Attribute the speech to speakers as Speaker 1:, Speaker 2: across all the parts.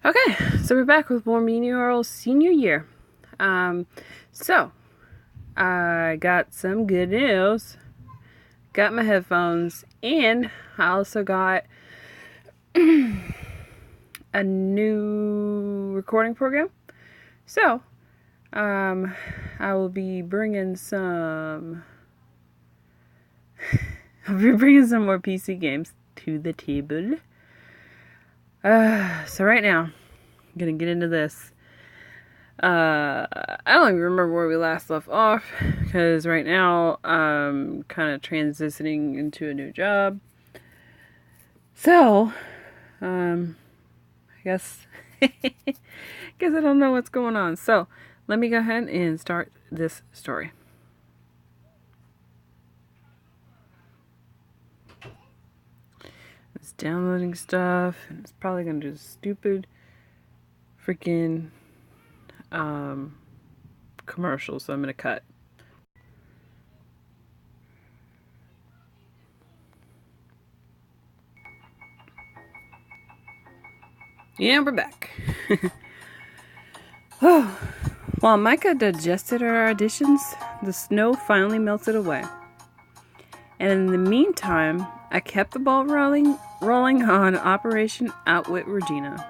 Speaker 1: Okay, so we're back with more Meteoral Senior Year. So, I got some good news. Got my headphones, and I also got a new recording program. So, I will be bringing some. I'll be bringing some more PC games to the table. So right now, I'm gonna get into this. I don't even remember where we last left off because right now I'm kind of transitioning into a new job. So, I guess I don't know what's going on. So, let me go ahead and start this story. It's downloading stuff, and it's probably gonna do stupid freaking commercials, so I'm gonna cut. Yeah, we're back. While Micah digested her auditions, the snow finally melted away. And in the meantime, I kept the ball rolling on Operation Outwit Regina.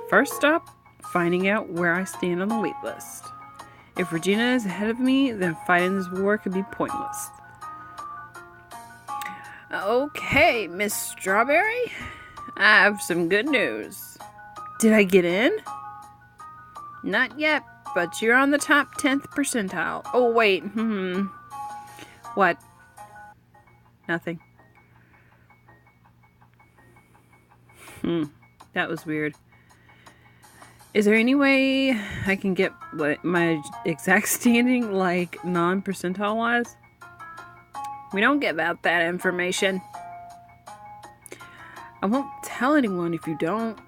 Speaker 1: First stop, finding out where I stand on the wait list. If Regina is ahead of me, then fighting this war could be pointless. Okay, Miss Strawberry, I have some good news. Did I get in? Not yet, but you're on the top 10th percentile. Oh, wait. What? Nothing. That was weird. Is there any way I can get my exact standing, like, non-percentile wise? We don't give out that information. I won't tell anyone if you don't.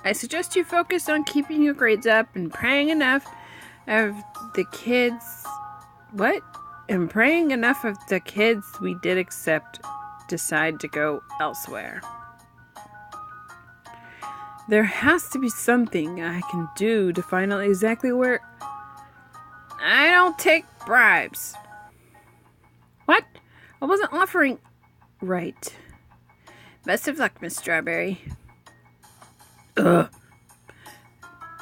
Speaker 1: I suggest you focus on keeping your grades up and praying enough of the kids... What? And praying enough of the kids we did accept decide to go elsewhere. There has to be something I can do to find out exactly where... I don't take bribes. What? I wasn't offering... Right. Best of luck, Miss Strawberry. Ugh.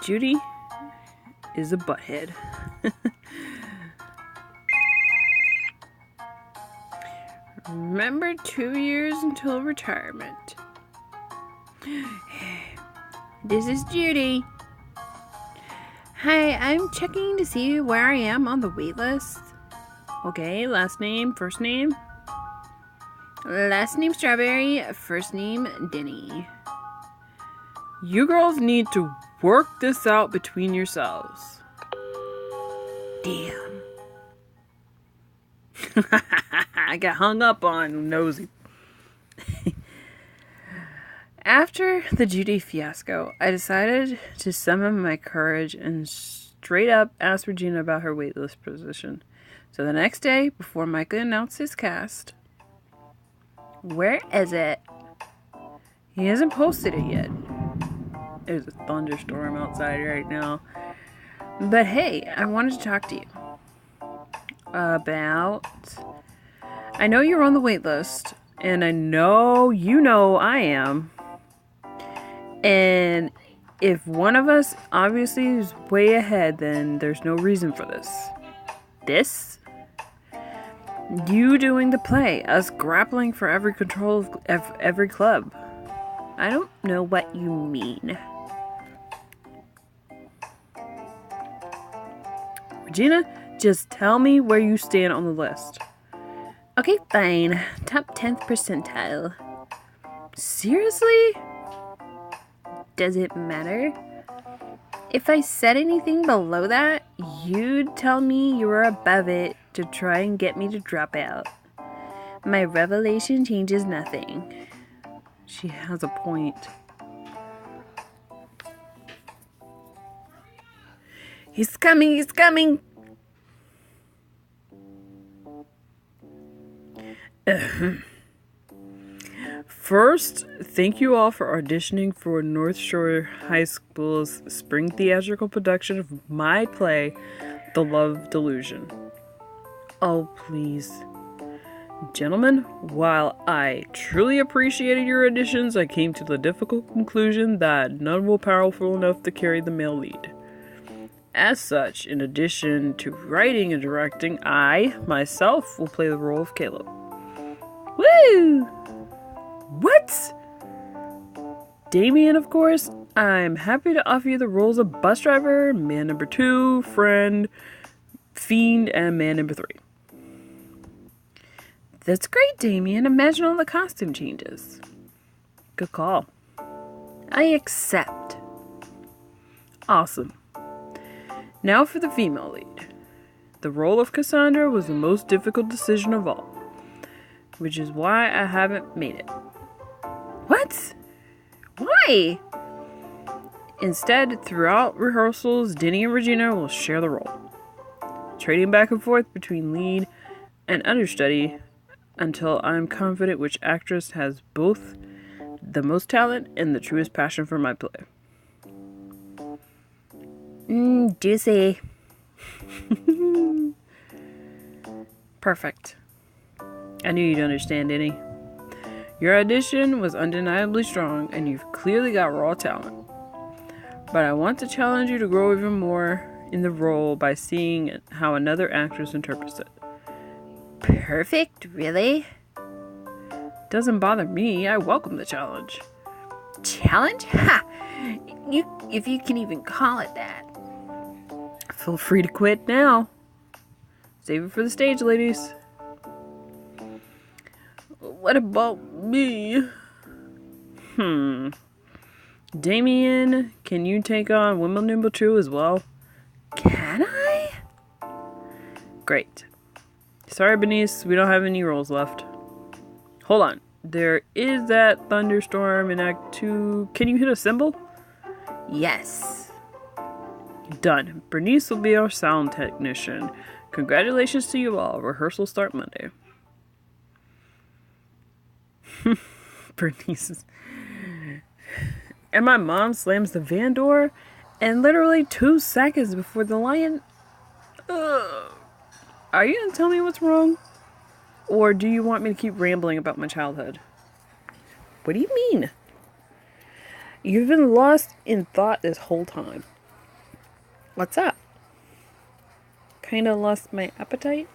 Speaker 1: Judy is a butthead. Remember, 2 years until retirement. This is Judy. Hi, I'm checking to see where I am on the wait list. Okay, last name, first name. Last name Strawberry, first name Denny. You girls need to work this out between yourselves. Damn. I got hung up on, nosy. After the Judy fiasco, I decided to summon my courage and straight up ask Regina about her waitlist position. So the next day, before Micah announced his cast... Where is it? He hasn't posted it yet. There's a thunderstorm outside right now. But hey, I wanted to talk to you about... I know you're on the wait list, and I know you know I am. And if one of us obviously is way ahead, then there's no reason for this. This? You doing the play, us grappling for every control of every club. I don't know what you mean. Regina, just tell me where you stand on the list. Okay, fine. Top 10th percentile. Seriously? Does it matter? If I said anything below that, you'd tell me you were above it to try and get me to drop out. My revelation changes nothing. She has a point. He's coming, he's coming! First, thank you all for auditioning for North Shore High School's spring theatrical production of my play, The Love Delusion. Oh, please. Gentlemen, while I truly appreciated your auditions, I came to the difficult conclusion that none were powerful enough to carry the male lead. As such, in addition to writing and directing, I, myself, will play the role of Caleb. Woo! What? Damien, of course, I'm happy to offer you the roles of bus driver, man number 2, friend, fiend, and man number 3. That's great, Damien. Imagine all the costume changes. Good call. I accept. Awesome. Now for the female lead. The role of Cassandra was the most difficult decision of all, which is why I haven't made it. What? Why? Instead, throughout rehearsals, Denny and Regina will share the role, trading back and forth between lead and understudy until I'm confident which actress has both the most talent and the truest passion for my play. Juicy. Perfect. I knew you'd understand, Denny. Your audition was undeniably strong, and you've clearly got raw talent. But I want to challenge you to grow even more in the role by seeing how another actress interprets it. Perfect? Really? Doesn't bother me. I welcome the challenge. Challenge? Ha! If you can even call it that. Feel free to quit now. Save it for the stage, ladies. What about me? Damien, can you take on woman number 2 as well? Can I? Great. Sorry, Bernice, we don't have any roles left. Hold on. There is that thunderstorm in Act 2. Can you hit a cymbal? Yes. Done. Bernice will be our sound technician. Congratulations to you all. Rehearsal start Monday. Bernice. And my mom slams the van door, and literally 2 seconds before the lion... Are you gonna tell me what's wrong? Or do you want me to keep rambling about my childhood? What do you mean? You've been lost in thought this whole time. What's up? Kinda lost my appetite?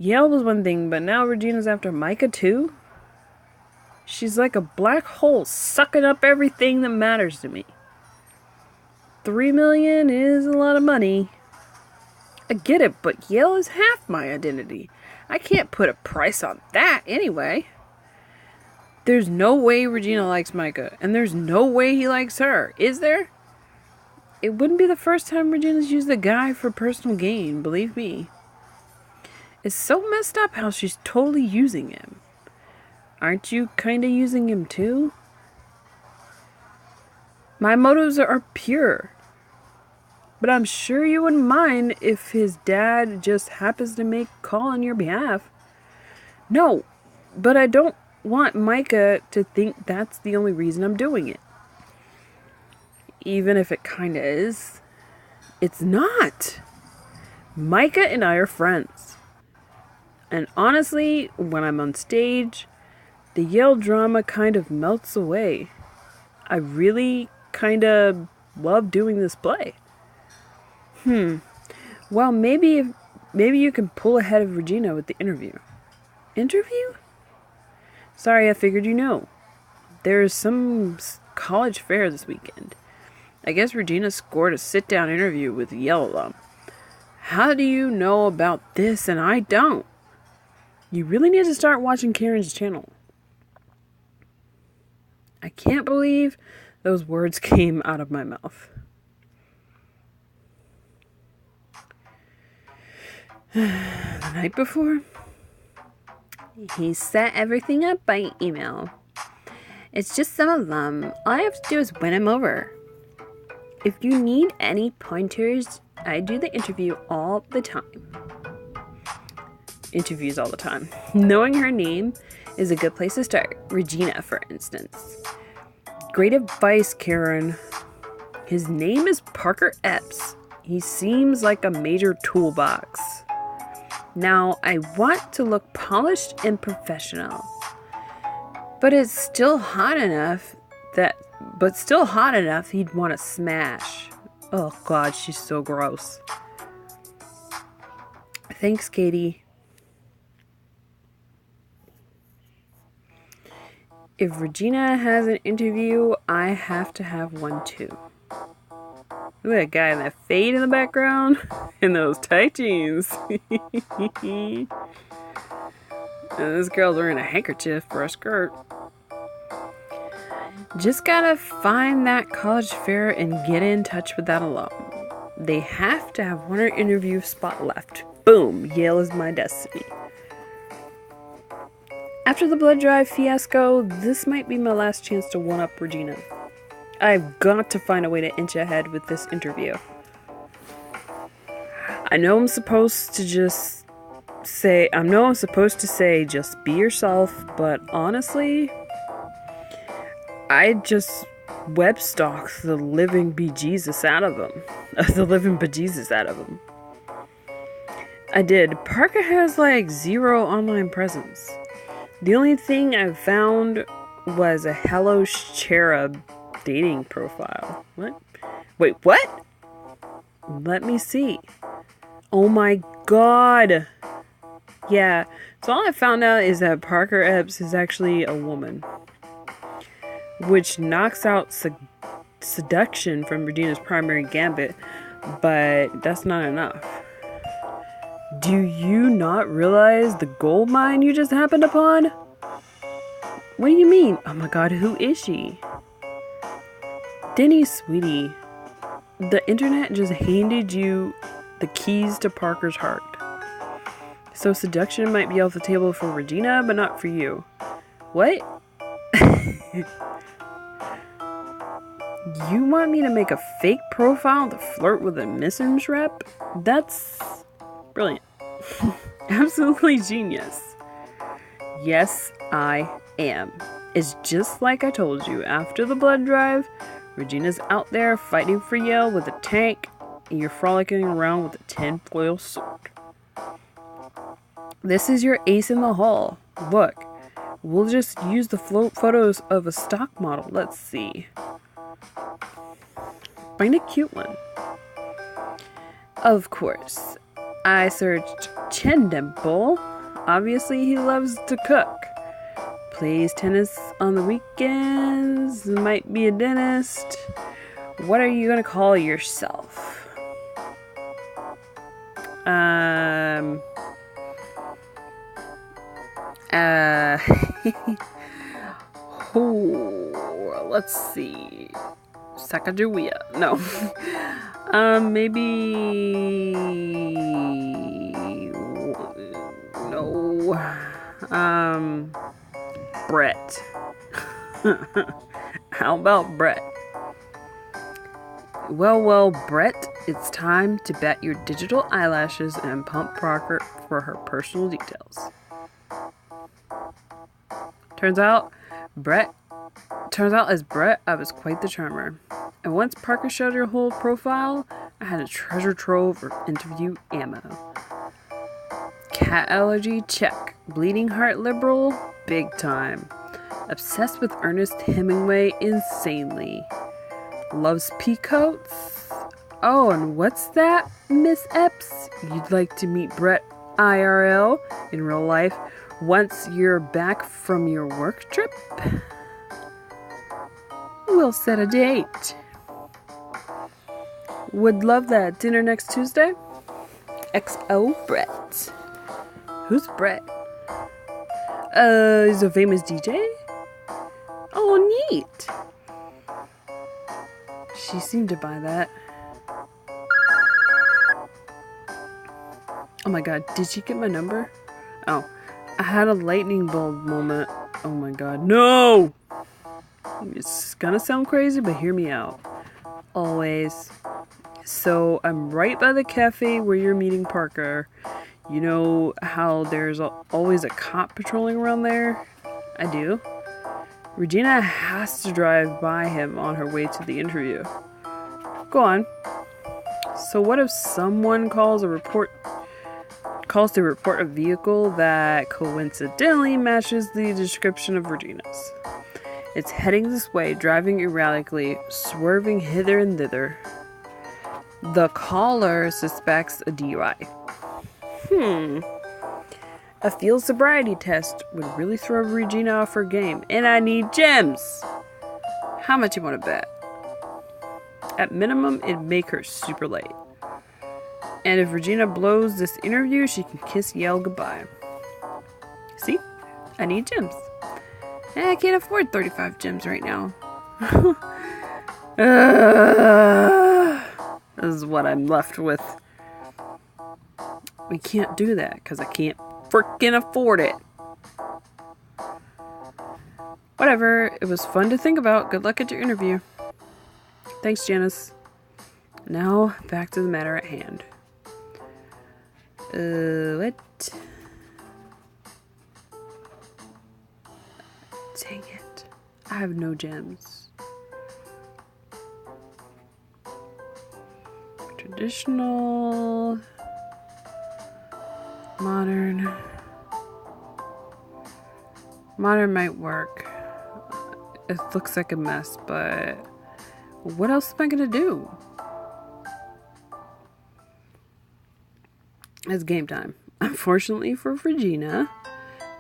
Speaker 1: Yale was one thing, but now Regina's after Micah too? She's like a black hole sucking up everything that matters to me. 3 million is a lot of money. I get it, but Yale is half my identity. I can't put a price on that anyway. There's no way Regina likes Micah, and there's no way he likes her, is there? It wouldn't be the first time Regina's used the guy for personal gain, believe me. It's so messed up how she's totally using him. Aren't you kinda using him too? My motives are pure. But I'm sure you wouldn't mind if his dad just happens to make a call on your behalf. No, but I don't want Micah to think that's the only reason I'm doing it. Even if it kinda is. It's not. Micah and I are friends. And honestly, when I'm on stage, the Yale drama kind of melts away. I really kind of love doing this play. Well, maybe you can pull ahead of Regina with the interview. Interview? Sorry, I figured you know. There's some college fair this weekend. I guess Regina scored a sit-down interview with a Yale alum. How do you know about this and I don't? You really need to start watching Karen's channel. I can't believe those words came out of my mouth. The night before, he set everything up by email. It's just some alum. All I have to do is win him over. If you need any pointers, I do the interview all the time. interviews all the time. Knowing her name is a good place to start. Regina, for instance. Great advice, Karen. His name is Parker Epps. He seems like a major toolbox. Now, I want to look polished and professional. But it's still hot enough he'd want to smash. Oh God, she's so gross. Thanks, Katie. If Regina has an interview, I have to have one too. Look at that guy in that fade in the background and those tight jeans. And this girl's wearing a handkerchief for a skirt. Just gotta find that college fair and get in touch with that alum. They have to have one interview spot left. Boom, Yale is my destiny. After the blood drive fiasco, this might be my last chance to one-up Regina. I've got to find a way to inch ahead with this interview. I know I'm supposed to say just be yourself, but honestly, I just web stalked the living bejesus out of him. I did. Parker has like zero online presence. The only thing I found was a Hello Cherub dating profile. What? Wait, what? Let me see. Oh my God. Yeah, so all I found out is that Parker Epps is actually a woman, which knocks out seduction from Regina's primary gambit, but that's not enough. Do you not realize the gold mine you just happened upon? What do you mean? Oh my God, who is she? Denny, sweetie, the internet just handed you the keys to Parker's heart. So seduction might be off the table for Regina, but not for you. What? You want me to make a fake profile to flirt with a Missons rep? That's brilliant. Absolutely genius. Yes, I am. It's just like I told you. After the blood drive, Regina's out there fighting for Yale with a tank, and you're frolicking around with a tinfoil sword. This is your ace in the hole. Look, we'll just use the photos of a stock model. Let's see. Find a cute one. Of course. I searched Chin Dimple. Obviously, he loves to cook. Plays tennis on the weekends. Might be a dentist. What are you gonna call yourself? Oh, let's see. Sacagawea. No. Maybe. No. Brett. How about Brett? Well, Brett, it's time to bet your digital eyelashes and pump Parker for her personal details. Turns out, as Brett, I was quite the charmer. And once Parker showed her whole profile, I had a treasure trove of interview ammo. Cat allergy, check. Bleeding heart liberal, big time. Obsessed with Ernest Hemingway, insanely. Loves peacoats. Oh, and what's that, Miss Epps? You'd like to meet Brett IRL in real life once you're back from your work trip? We'll set a date. Would love that. Dinner next Tuesday? XO Brett. Who's Brett? He's a famous DJ? Oh, neat. She seemed to buy that. Oh my God, did she get my number? Oh, I had a lightning bulb moment. Oh my God, no! It's gonna sound crazy, but hear me out. Always. So, I'm right by the cafe where you're meeting Parker. You know how there's always a cop patrolling around there? I do. Regina has to drive by him on her way to the interview. Go on. So what if someone calls to report a vehicle that coincidentally matches the description of Regina's? It's heading this way, driving erratically, swerving hither and thither. The caller suspects a DUI. A field sobriety test would really throw Regina off her game, and I need gems. How much you want to bet? At minimum, it'd make her super late. And if Regina blows this interview, she can kiss Yale goodbye. See? I need gems. And I can't afford 35 gems right now. This is what I'm left with. We can't do that because I can't freaking afford it. Whatever. It was fun to think about. Good luck at your interview. Thanks, Janice. Now, back to the matter at hand. What? Dang it. I have no gems. Traditional. Modern. Modern might work. It looks like a mess, but what else am I gonna do? It's game time. Unfortunately for Regina,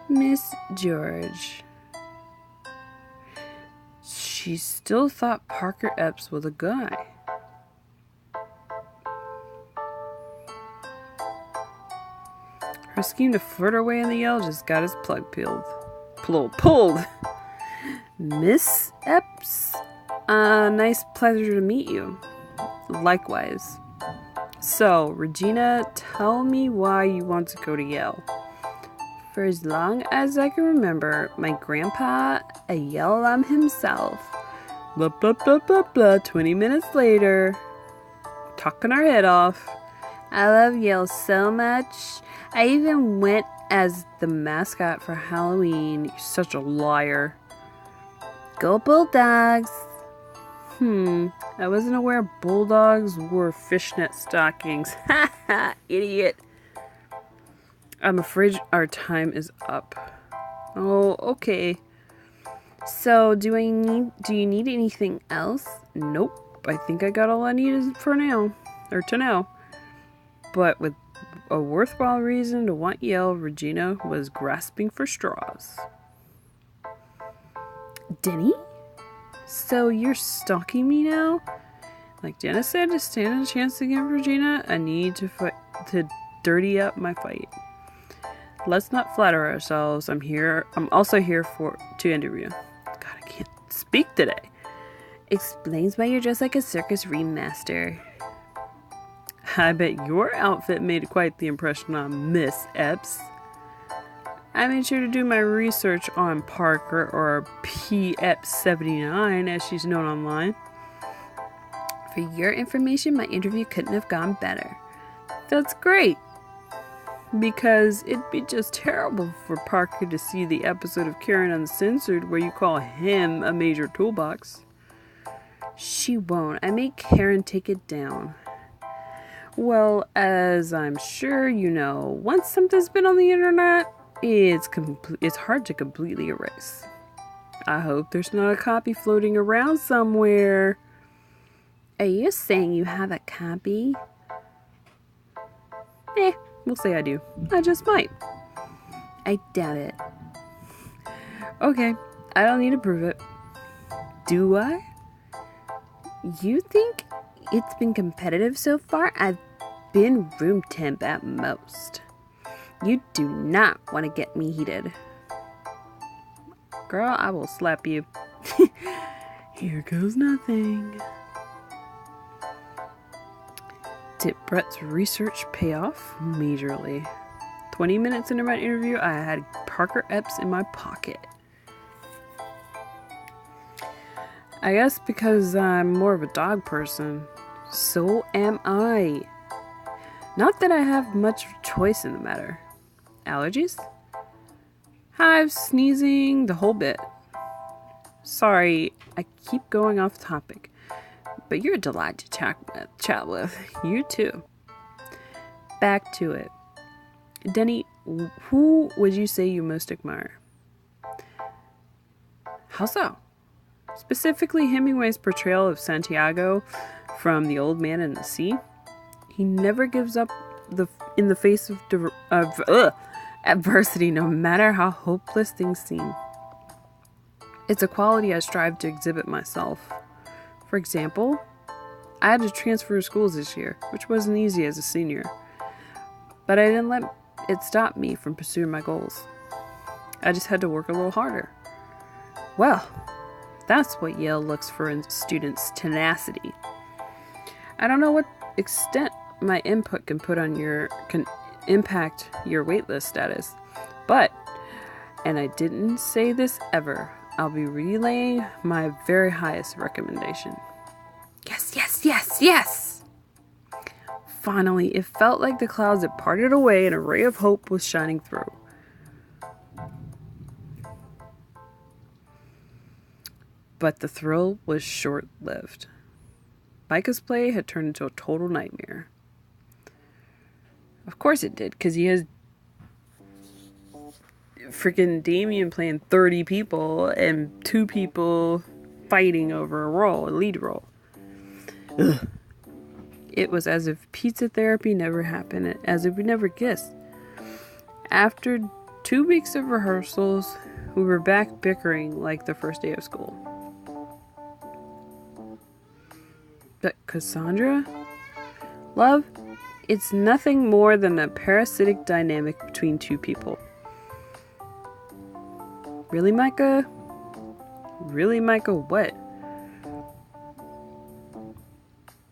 Speaker 1: Miss George. She still thought Parker Epps was a guy. Her scheme to flirt her way in the Yale just got his plug pulled. Miss Epps, nice pleasure to meet you. Likewise. So, Regina, tell me why you want to go to Yale. For as long as I can remember, my grandpa, a Yale alum himself, blah blah blah blah blah, 20 minutes later, talking our head off. I love Yale so much. I even went as the mascot for Halloween. You're such a liar. Go Bulldogs. I wasn't aware bulldogs wore fishnet stockings. Ha ha, idiot. I'm afraid our time is up. Oh, okay. So, do you need anything else? Nope. I think I got all I needed for now. Or to now. But with a worthwhile reason to want Yale, Regina was grasping for straws. Denny? So you're stalking me now? Like Jenna said, to stand a chance against Regina, I need to dirty up my fight. Let's not flatter ourselves. I'm also here to interview. God, I can't speak today. Explains why you're dressed like a circus ringmaster. I bet your outfit made quite the impression on Miss Epps. I made sure to do my research on Parker, or P-Epps79 as she's known online. For your information, my interview couldn't have gone better. That's great, because it'd be just terrible for Parker to see the episode of Karen Uncensored where you call him a major toolbox. She won't. I made Karen take it down. Well, as I'm sure you know, once something's been on the internet, it's hard to completely erase. I hope there's not a copy floating around somewhere. Are you saying you have a copy? We'll say I do. I just might. I doubt it. Okay, I don't need to prove it. Do I? You think it's been competitive so far? I've been room temp at most. You do not want to get me heated. Girl, I will slap you. Here goes nothing. Did Brett's research pay off? Majorly. 20 minutes into my interview, I had Parker Epps in my pocket. I guess because I'm more of a dog person. So am I. Not that I have much choice in the matter. Allergies? Hives, sneezing, the whole bit. Sorry, I keep going off topic, but you're a delight to chat with. You too. Back to it. Denny, who would you say you most admire? How so? Specifically Hemingway's portrayal of Santiago from The Old Man and the Sea. He never gives up in the face of adversity, no matter how hopeless things seem. It's a quality I strive to exhibit myself. For example, I had to transfer schools this year, which wasn't easy as a senior. But I didn't let it stop me from pursuing my goals. I just had to work a little harder. Well, that's what Yale looks for in students' tenacity. I don't know what extent my input can impact your waitlist status, but, and I didn't say this ever, I'll be relaying my very highest recommendation. Yes, yes, yes, yes! Finally, it felt like the clouds had parted away and a ray of hope was shining through. But the thrill was short-lived. Micah's play had turned into a total nightmare. Of course it did, because he has freaking Damien playing 30 people and 2 people fighting over a lead role. Ugh. It was as if pizza therapy never happened, as if we never kissed. After 2 weeks of rehearsals, we were back bickering like the first day of school. But Cassandra? Love, it's nothing more than a parasitic dynamic between 2 people. Really, Micah? Really, Micah, what?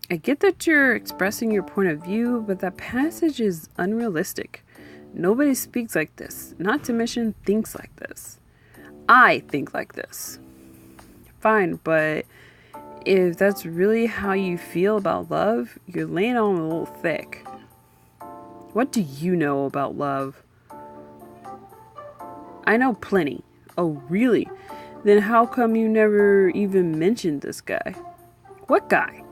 Speaker 1: I get that you're expressing your point of view, but that passage is unrealistic. Nobody speaks like this, not to mention thinks like this. I think like this. Fine, but if that's really how you feel about love, you're laying on a little thick. What do you know about love? I know plenty. Oh, really? Then how come you never even mentioned this guy? What guy?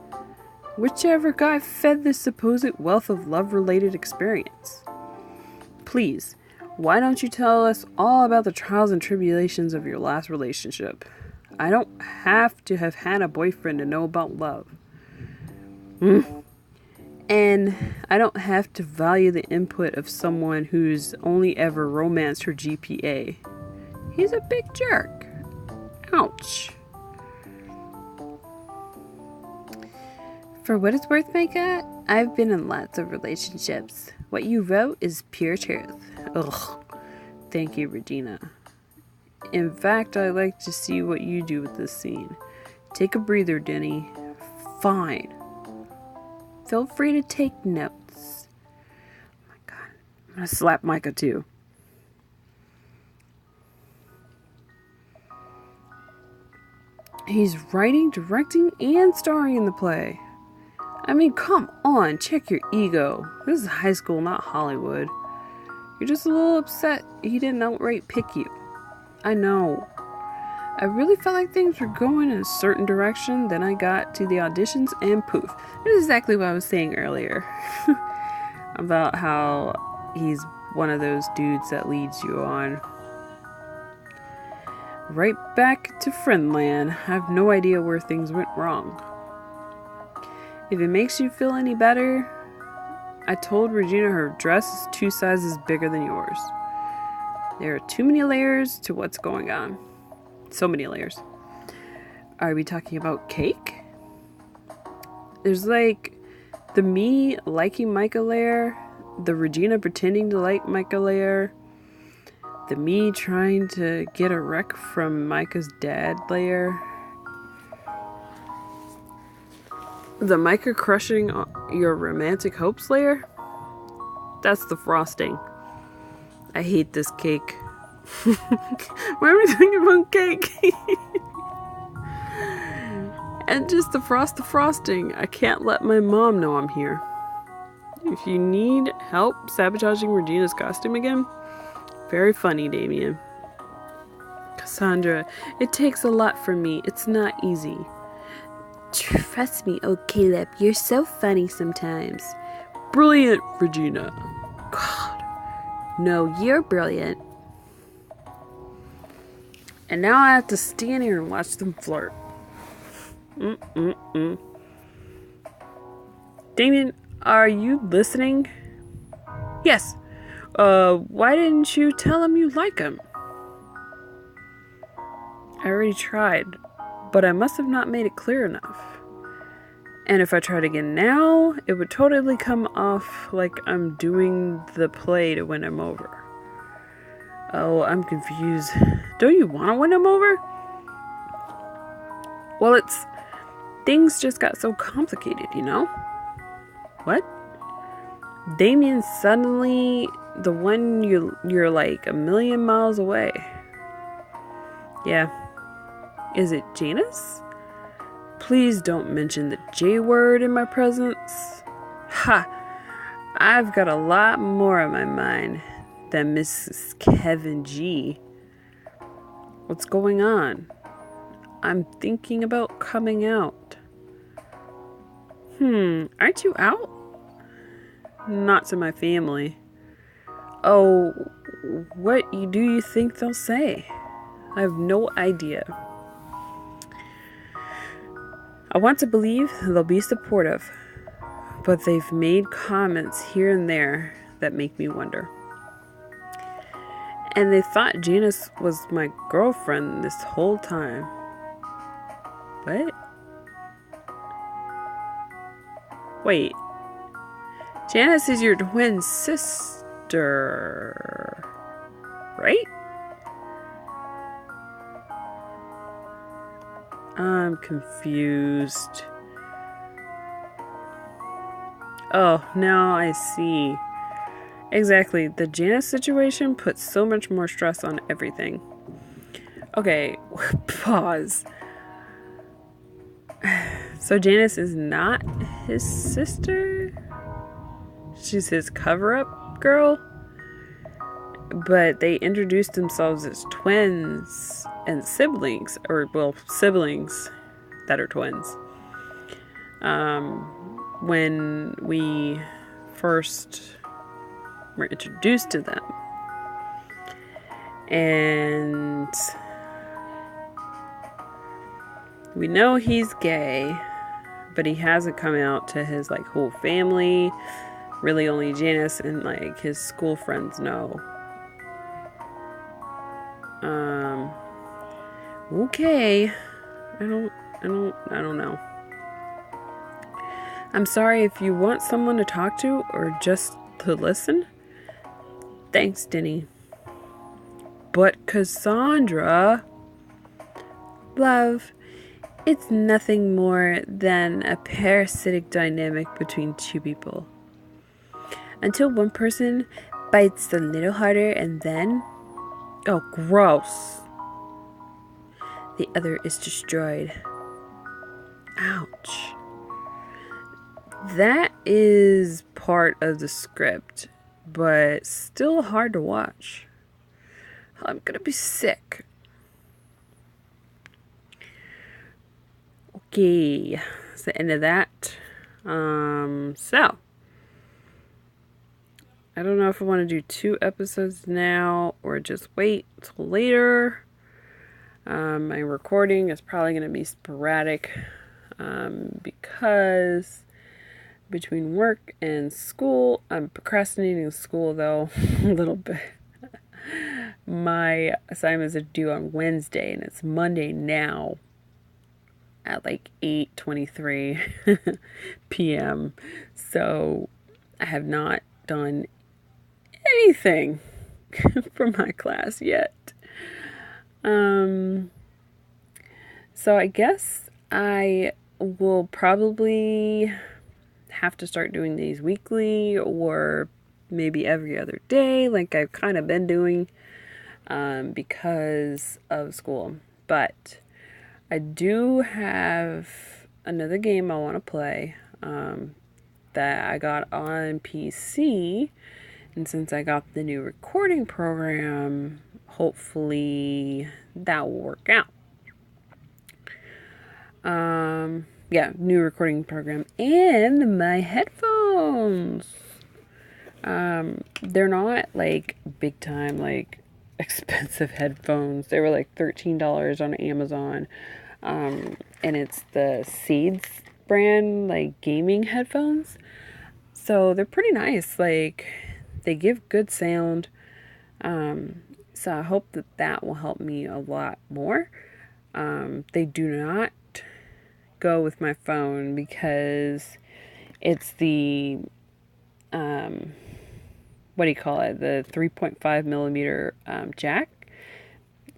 Speaker 1: Whichever guy fed this supposed wealth of love-related experience. Please, why don't you tell us all about the trials and tribulations of your last relationship? I don't have to have had a boyfriend to know about love. And I don't have to value the input of someone who's only ever romanced her GPA. He's a big jerk. Ouch. For what it's worth, Micah, I've been in lots of relationships. What you wrote is pure truth. Ugh. Thank you, Regina. In fact, I'd like to see what you do with this scene. Take a breather, Denny. Fine. Feel free to take notes. Oh my god. I'm gonna slap Micah too. He's writing, directing, and starring in the play. I mean, come on, check your ego. This is high school, not Hollywood. You're just a little upset he didn't outright pick you. I know. I really felt like things were going in a certain direction. Then I got to the auditions and poof. This is exactly what I was saying earlier. About how he's one of those dudes that leads you on. Right back to Friendland. I have no idea where things went wrong. If it makes you feel any better, I told Regina her dress is 2 sizes bigger than yours. There are too many layers to what's going on. So many layers. Are we talking about cake? There's like the me liking Micah layer, the Regina pretending to like Micah layer, the me trying to get a rec from Micah's dad layer, the Micah crushing your romantic hopes layer. That's the frosting. I hate this cake. Why are we talking about cake? And just the frosting. I can't let my mom know I'm here.
Speaker 2: if you need help sabotaging Regina's costume again, very funny, Damien. Cassandra, it takes a lot for me. It's not easy.
Speaker 3: Trust me, oh Caleb, you're so funny sometimes.
Speaker 2: Brilliant, Regina.
Speaker 3: God. No, you're brilliant.
Speaker 2: And now I have to stand here and watch them flirt. Damien, are you listening? Yes. Why didn't you tell him you like him? I already tried, but I must have not made it clear enough. And if I tried again now, it would totally come off like I'm doing the play to win him over. Oh, I'm confused. Don't you want to win him over? Well, things just got so complicated, you know? What? Damien's suddenly the one you're like a million miles away. Yeah. Is it Janice? Please don't mention the J word in my presence. Ha! I've got a lot more on my mind than Mrs. Kevin G. What's going on? I'm thinking about coming out. Aren't you out? Not to my family. Oh, what do you think they'll say? I have no idea. I want to believe they'll be supportive, but they've made comments here and there that make me wonder. And they thought Janice was my girlfriend this whole time. What? Wait. Janice is your twin sister, right? I'm confused. Oh, now I see. Exactly. The Janice situation puts so much more stress on everything. Okay, pause. So Janice is not his sister? She's his cover-up girl? But they introduced themselves as twins and siblings, or, well, siblings that are twins. When we first were introduced to them. And we know he's gay, but he hasn't come out to his, like, whole family. Really only Janice and, like, his school friends know. Okay. I don't know. I'm sorry if you want someone to talk to or just to listen. Thanks, Denny. But Cassandra...
Speaker 3: Love, it's nothing more than a parasitic dynamic between two people. Until one person bites a little harder and then...
Speaker 2: Oh, gross.
Speaker 3: The other is destroyed. Ouch.
Speaker 2: That is part of the script, but still hard to watch. I'm gonna be sick. Okay, that's the end of that. So I don't know if I want to do 2 episodes now or just wait till later. My recording is probably going to be sporadic because between work and school, I'm procrastinating school though a little bit. My assignments are due on Wednesday and it's Monday now at like 8:23 p.m. So I have not done anything for my class yet. So I guess I will probably have to start doing these weekly or maybe every other day like I've kind of been doing because of school. But I do have another game I want to play that I got on PC. And since I got the new recording program, hopefully that will work out. Yeah, new recording program. And my headphones. They're not like big time, like expensive headphones. They were like $13 on Amazon. And it's the Seeds brand, like gaming headphones. So they're pretty nice. Like, they give good sound. So I hope that that will help me a lot more. They do not go with my phone because it's the, what do you call it? The 3.5 millimeter jack.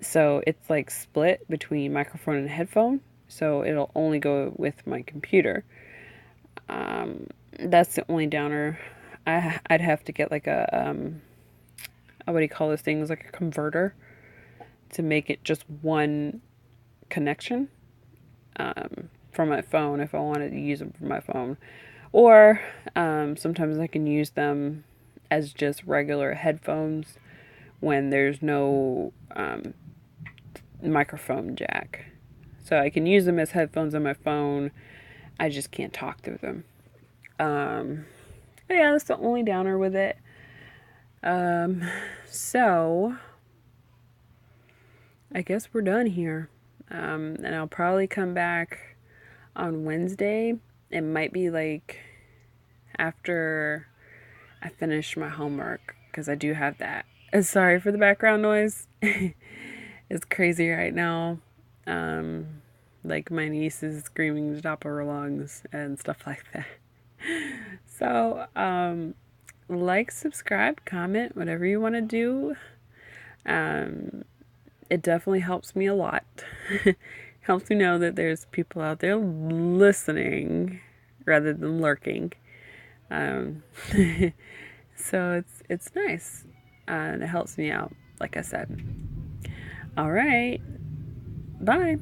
Speaker 2: So it's like split between microphone and headphone. So it'll only go with my computer. That's the only downer. I'd have to get like a what do you call those things? Like a converter to make it just one connection from my phone if I wanted to use them for my phone. Or sometimes I can use them as just regular headphones when there's no microphone jack. So I can use them as headphones on my phone. I just can't talk through them. But yeah, that's the only downer with it. So I guess we're done here. And I'll probably come back on Wednesday. It might be like after I finish my homework, because I do have that. Sorry for the background noise. It's crazy right now. Like my niece is screaming at the top of her lungs and stuff like that. So, like, subscribe, comment, whatever you want to do. It definitely helps me a lot. Helps me know that there's people out there listening rather than lurking. So it's nice. And it helps me out, like I said. All right. Bye.